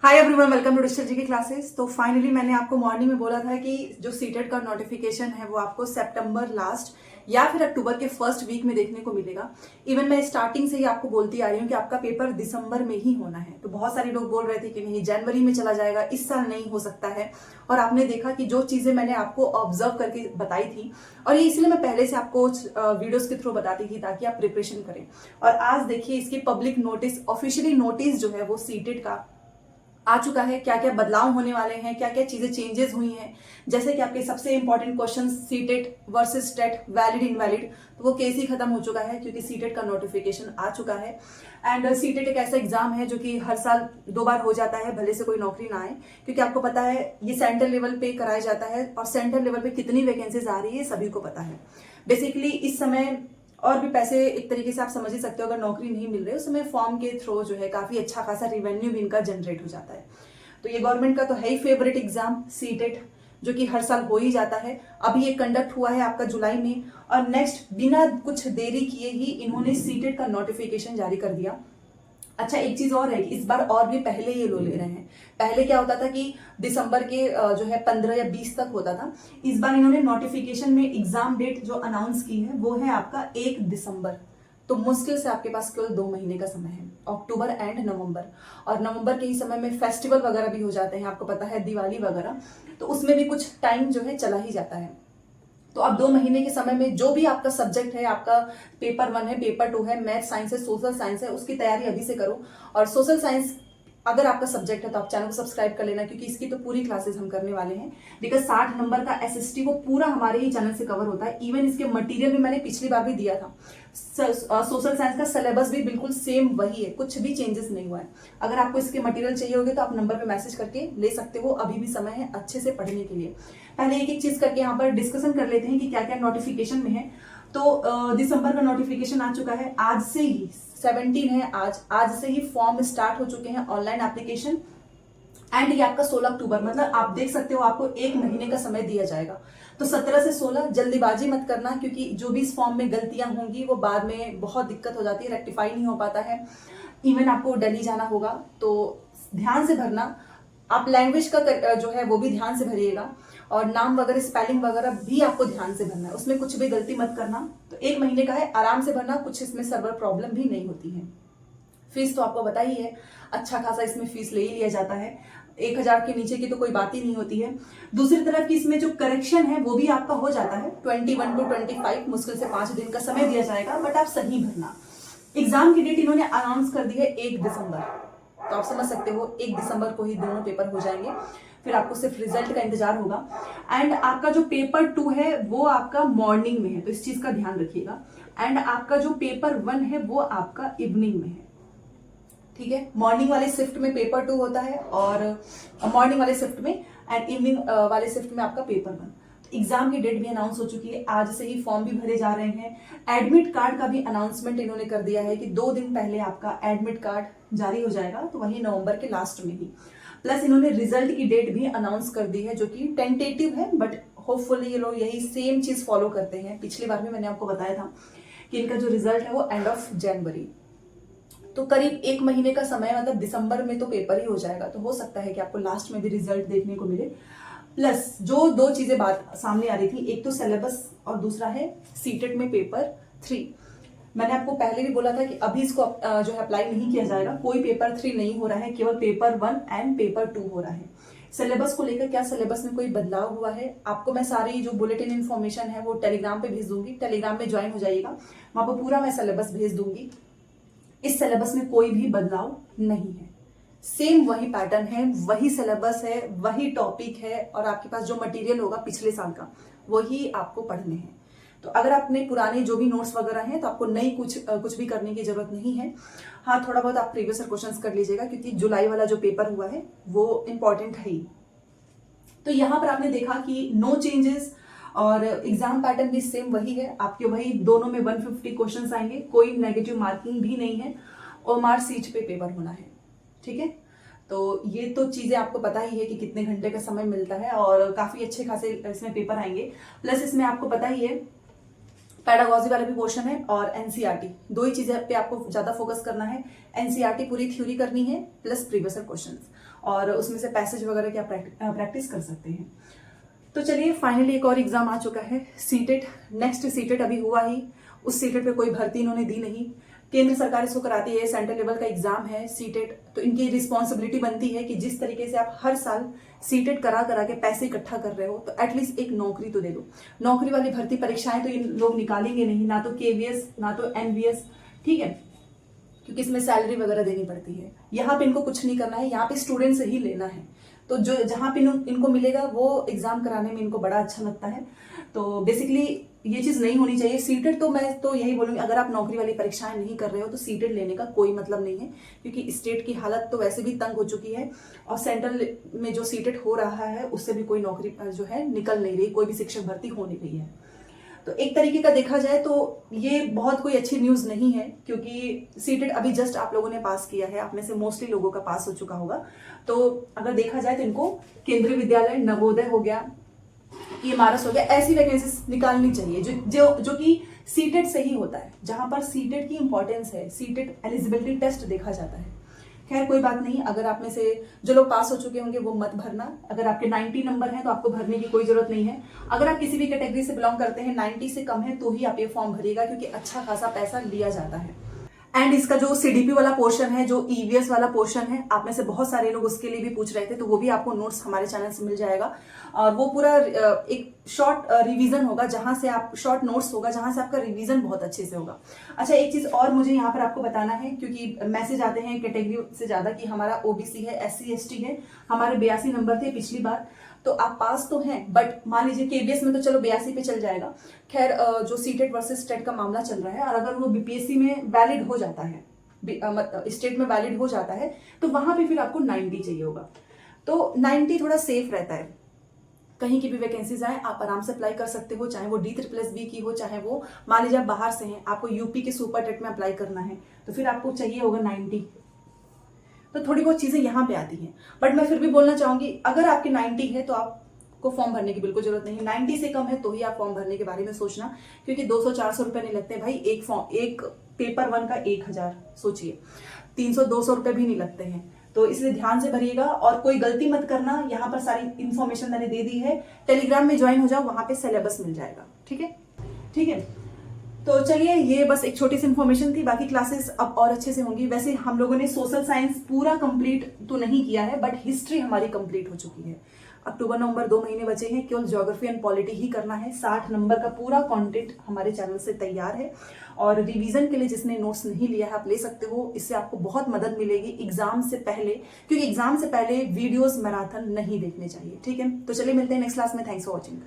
Hi everyone, welcome to digital G की classes. तो finally मैंने आपको मॉर्निंग में बोला था कि जो सीटेट का नोटिफिकेशन है वो आपको सितंबर लास्ट या फिर अक्टूबर के फर्स्ट वीक में देखने को मिलेगा। इवन मैं स्टार्टिंग से ही आपको बोलती आ रही हूँ कि आपका पेपर दिसंबर में ही होना है। तो बहुत सारे लोग बोल रहे थे कि नहीं, जनवरी में चला जाएगा, इस साल नहीं हो सकता है। और आपने देखा कि जो चीजें मैंने आपको ऑब्जर्व करके बताई थी, और ये इसलिए मैं पहले से आपको वीडियोस के थ्रू बताती थी ताकि आप प्रिपरेशन करें। और आज देखिए इसकी पब्लिक नोटिस, ऑफिशियली नोटिस जो है वो सीटेट का आ चुका है। क्या क्या बदलाव होने वाले हैं, क्या क्या चीजें चेंजेस हुई हैं। जैसे कि आपके सबसे important question CTET versus TET, valid invalid, तो वो केस ही खत्म हो चुका है क्योंकि सीटेट का नोटिफिकेशन आ चुका है। एंड सीटेट एक ऐसा एग्जाम है जो कि हर साल 2 बार हो जाता है, भले से कोई नौकरी ना आए, क्योंकि आपको पता है ये सेंट्रल लेवल पे कराया जाता है और सेंट्रल लेवल पे कितनी वैकेंसीज आ रही है सभी को पता है। बेसिकली इस समय और भी पैसे, एक तरीके से आप समझ ही सकते हो, अगर नौकरी नहीं मिल रही उस समय फॉर्म के थ्रू जो है काफी अच्छा खासा रिवेन्यू भी इनका जनरेट हो जाता है। तो ये गवर्नमेंट का तो है ही फेवरेट एग्जाम सीटेट, जो कि हर साल हो ही जाता है। अभी ये कंडक्ट हुआ है आपका जुलाई में, और नेक्स्ट बिना कुछ देरी किए ही इन्होंने सीटेट का नोटिफिकेशन जारी कर दिया। अच्छा, एक चीज और है कि इस बार और भी पहले ये लो ले रहे हैं। पहले क्या होता था कि दिसंबर के जो है 15 या 20 तक होता था। इस बार इन्होंने नोटिफिकेशन में एग्जाम डेट जो अनाउंस की है वो है आपका 1 दिसंबर। तो मुश्किल से आपके पास केवल 2 महीने का समय है, अक्टूबर एंड नवंबर। और नवंबर के ही समय में फेस्टिवल वगैरह भी हो जाते हैं, आपको पता है, दिवाली वगैरह, तो उसमें भी कुछ टाइम जो है चला ही जाता है। तो आप 2 महीने के समय में जो भी आपका सब्जेक्ट है, आपका पेपर 1 है, पेपर 2 है, मैथ साइंस है, सोशल साइंस है, उसकी तैयारी अभी से करो। और सोशल साइंस अगर आपका सब्जेक्ट है तो आप चैनल को सब्सक्राइब कर लेना, क्योंकि इसकी तो पूरी क्लासेस हम करने वाले हैं। बिकॉज 60 नंबर का एसएसटी वो पूरा हमारे ही चैनल से कवर होता है। इवन इसके मटेरियल भी मैंने पिछली बार भी दिया था। सोशल साइंस का सिलेबस भी बिल्कुल सेम वही है, कुछ भी चेंजेस नहीं हुआ है। अगर आपको इसके मटेरियल चाहिए होगे तो आप नंबर पे मैसेज करके ले सकते हो, अभी भी समय है अच्छे से पढ़ने के लिए। पहले एक एक चीज करके यहाँ पर डिस्कशन कर लेते हैं कि क्या क्या नोटिफिकेशन में है। तो दिसंबर का नोटिफिकेशन आ चुका है, आज से ही 17 है, आज से ही फॉर्म स्टार्ट हो चुके हैं, ऑनलाइन एप्लीकेशन। एंड ये आपका 16 अक्टूबर, मतलब आप देख सकते हो आपको 1 महीने का समय दिया जाएगा। तो 17 से 16 जल्दीबाजी मत करना, क्योंकि जो भी इस फॉर्म में गलतियां होंगी वो बाद में बहुत दिक्कत हो जाती है, रेक्टिफाई नहीं हो पाता है। इवन आपको दिल्ली जाना होगा तो ध्यान से भरना। आप लैंग्वेज का जो है वो भी ध्यान से भरिएगा, और नाम वगैरह स्पेलिंग वगैरह भी आपको ध्यान से भरना है, उसमें कुछ भी गलती मत करना। तो 1 महीने का है, आराम से भरना, कुछ इसमें सर्वर प्रॉब्लम भी नहीं होती है। फीस तो आपको पता ही है, अच्छा खासा इसमें फीस ले ही लिया जाता है, 1,000 के नीचे की तो कोई बात ही नहीं होती है। दूसरी तरफ की इसमें जो करेक्शन है वो भी आपका हो जाता है 21 to 25, मुश्किल से 5 दिन का समय दिया जाएगा, बट आप सही भरना। एग्जाम की डेट इन्होंने अनाउंस कर दी है 1 दिसंबर, तो आप समझ सकते हो 1 दिसंबर को ही दोनों पेपर हो जाएंगे। फिर आपको सिर्फ रिजल्ट का इंतजार होगा। एंड आपका जो पेपर 2 है वो आपका मॉर्निंग में है, तो इस चीज का ध्यान रखिएगा। एंड आपका जो पेपर 1 है वो आपका इवनिंग में है, ठीक है। मॉर्निंग वाले शिफ्ट में पेपर 2 होता है, और मॉर्निंग वाले शिफ्ट में एंड इवनिंग वाले शिफ्ट में आपका पेपर 1। एग्जाम की डेट भी अनाउंस हो चुकी है, आज से ही फॉर्म भी भरे जा रहे हैं। एडमिट कार्ड का भी अनाउंसमेंट इन्होंने कर दिया है कि 2 दिन पहले आपका एडमिट कार्ड जारी हो जाएगा, तो वही नवंबर के लास्ट में ही। प्लस इन्होंने रिजल्ट की डेट भी अनाउंस कर दी है, जो कि टेंटेटिव है, बट होपफुली ये लोग यही सेम चीज फॉलो करते हैं। पिछली बार भी मैंने आपको बताया था कि इनका जो रिजल्ट है वो एंड ऑफ जनवरी। तो करीब 1 महीने का समय, मतलब दिसंबर में तो पेपर ही हो जाएगा, तो हो सकता है कि आपको लास्ट में भी रिजल्ट देखने को मिले। प्लस जो 2 चीजें बात सामने आ रही थी, एक तो सिलेबस और दूसरा है सीटेट में पेपर 3। मैंने आपको पहले भी बोला था कि अभी इसको जो है अप्लाई नहीं किया जाएगा, कोई पेपर 3 नहीं हो रहा है, केवल पेपर 1 एंड पेपर 2 हो रहा है। सिलेबस को लेकर क्या सिलेबस में कोई बदलाव हुआ है, आपको मैं सारी जो बुलेटिन इन्फॉर्मेशन है वो टेलीग्राम पे भेज दूंगी, टेलीग्राम में ज्वाइन हो जाइएगा, वहां पर पूरा मैं सिलेबस भेज दूंगी। इस सिलेबस में कोई भी बदलाव नहीं है, सेम वही पैटर्न है, वही सिलेबस है, वही टॉपिक है, और आपके पास जो मटेरियल होगा पिछले साल का वही आपको पढ़ने हैं। तो अगर आपने पुराने जो भी नोट्स वगैरह हैं तो आपको नई कुछ भी करने की जरूरत नहीं है। हाँ, थोड़ा बहुत आप प्रीवियस क्वेश्चंस कर लीजिएगा, क्योंकि जुलाई वाला जो पेपर हुआ है वो इंपॉर्टेंट है ही। तो यहां पर आपने देखा कि नो चेंजेस, और एग्जाम पैटर्न भी सेम वही है, आपके वही दोनों में 150 क्वेश्चंस आएंगे, कोई नेगेटिव मार्किंग भी नहीं है, ओएमआर सीट पे पेपर होना है, ठीक है। तो ये तो चीजें आपको पता ही है कि कितने घंटे का समय मिलता है, और काफी अच्छे खासे इसमें पेपर आएंगे। प्लस इसमें आपको पता ही है पैडागॉजी वाला भी पोर्शन है और एनसीईआरटी, दो ही चीजें पे आपको ज्यादा फोकस करना है। एनसीईआरटी पूरी थ्योरी करनी है प्लस प्रीवियस ईयर क्वेश्चंस, और उसमें से पैसेज वगैरह की आप प्रैक्टिस कर सकते हैं। तो चलिए फाइनली एक और एग्जाम आ चुका है, सीटेट। नेक्स्ट सीटेट अभी हुआ ही, उस सीटेट पे कोई भर्ती इन्होंने दी नहीं। केंद्र सरकार इसको कराती है, सेंट्रल लेवल का एग्जाम है सीटेट, तो इनकी रिस्पॉन्सिबिलिटी बनती है कि जिस तरीके से आप हर साल सीटेट करा करा के पैसे इकट्ठा कर रहे हो, तो एटलीस्ट एक नौकरी तो दे दो। नौकरी वाली भर्ती परीक्षाएं तो इन लोग निकालेंगे नहीं, ना तो केवीएस ना तो एनवीएस, ठीक है, क्योंकि इसमें सैलरी वगैरह देनी पड़ती है। यहाँ पे इनको कुछ नहीं करना है, यहाँ पे स्टूडेंट से ही लेना है। तो जो जहाँ पे इनको मिलेगा वो एग्जाम कराने में इनको बड़ा अच्छा लगता है। तो बेसिकली ये चीज नहीं होनी चाहिए। सीटेट तो मैं तो यही बोलूंगी, अगर आप नौकरी वाली परीक्षाएं नहीं कर रहे हो तो सीटेट लेने का कोई मतलब नहीं है, क्योंकि स्टेट की हालत तो वैसे भी तंग हो चुकी है, और सेंट्रल में जो सीटेट हो रहा है उससे भी कोई नौकरी जो है निकल नहीं रही, कोई भी शिक्षक भर्ती हो नहीं रही है। तो एक तरीके का देखा जाए तो ये बहुत कोई अच्छी न्यूज नहीं है, क्योंकि सीटेट अभी जस्ट आप लोगों ने पास किया है, आप में से मोस्टली लोगों का पास हो चुका होगा। तो अगर देखा जाए तो इनको केंद्रीय विद्यालय, नवोदय हो गया, ईएमआरएस हो गया, ऐसी वैकेंसीज निकालनी चाहिए जो कि सीटेट से ही होता है, जहां पर सीटेट की इंपॉर्टेंस है, सीटेट एलिजिबिलिटी टेस्ट देखा जाता है। खैर कोई बात नहीं, अगर आप में से जो लोग पास हो चुके होंगे वो मत भरना। अगर आपके 90 नंबर हैं तो आपको भरने की कोई जरूरत नहीं है। अगर आप किसी भी कैटेगरी से बिलोंग करते हैं, 90 से कम है, तो ही आप ये फॉर्म भरिएगा, क्योंकि अच्छा खासा पैसा लिया जाता है। एंड इसका जो सीडीपी वाला पोर्शन है, जो ईवीएस वाला पोर्शन है, आप में से बहुत सारे लोग उसके लिए भी पूछ रहे थे, तो वो भी आपको नोट्स हमारे चैनल से मिल जाएगा। और वो पूरा एक शॉर्ट रिवीजन होगा, जहां से आप शॉर्ट नोट्स होगा, जहां से आपका रिवीजन बहुत अच्छे से होगा। अच्छा, एक चीज और मुझे यहाँ पर आपको बताना है, क्योंकि मैसेज आते हैं कैटेगरी से ज्यादा कि हमारा ओबीसी है, एससी एसटी है, हमारे 82 नंबर थे पिछली बार, तो आप पास तो हैं, बट मान लीजिए केवीएस में तो चलो 82 पे चल जाएगा। खैर जो सीटेट वर्सेस स्टेट का मामला चल रहा है, और अगर वो बीपीएससी में वैलिड हो जाता है, स्टेट में वैलिड हो जाता है, तो वहां पे फिर आपको 90 चाहिए होगा। तो 90 थोड़ा सेफ रहता है, कहीं की भी वैकेंसीज आए आप आराम से अप्लाई कर सकते हो, चाहे वो D++B की हो, चाहे वो मान लीजिए आप बाहर से हैं, आपको यूपी के सुपर टेट में अप्लाई करना है, तो फिर आपको चाहिए होगा 90। तो थोड़ी बहुत चीजें यहाँ पे आती हैं, बट मैं फिर भी बोलना चाहूंगी, अगर आपके 90 है तो आपको फॉर्म भरने की बिल्कुल जरूरत नहीं। 90 से कम है तो ही आप फॉर्म भरने के बारे में सोचना, क्योंकि 200-400 रुपए नहीं लगते भाई, एक पेपर 1 का 1000, सोचिए 300-200 रुपए भी नहीं लगते हैं। तो इसलिए ध्यान से भरिएगा, और कोई गलती मत करना। यहाँ पर सारी इन्फॉर्मेशन मैंने दे दी है, टेलीग्राम में ज्वाइन हो जाओ, वहां पे सिलेबस मिल जाएगा। ठीक है, ठीक है। तो चलिए, ये बस एक छोटी सी इन्फॉर्मेशन थी, बाकी क्लासेस अब और अच्छे से होंगी। वैसे हम लोगों ने सोशल साइंस पूरा कंप्लीट तो नहीं किया है, बट हिस्ट्री हमारी कंप्लीट हो चुकी है। अक्टूबर नवंबर 2 महीने बचे हैं, केवल ज्योग्राफी एंड पॉलिटी ही करना है। 60 नंबर का पूरा कंटेंट हमारे चैनल से तैयार है, और रिवीजन के लिए जिसने नोट्स नहीं लिया है आप ले सकते हो, इससे आपको बहुत मदद मिलेगी एग्जाम से पहले, क्योंकि एग्जाम से पहले वीडियोस मैराथन नहीं देखने चाहिए। ठीक है, तो चलिए मिलते हैं नेक्स्ट क्लास में। Thanks for watching.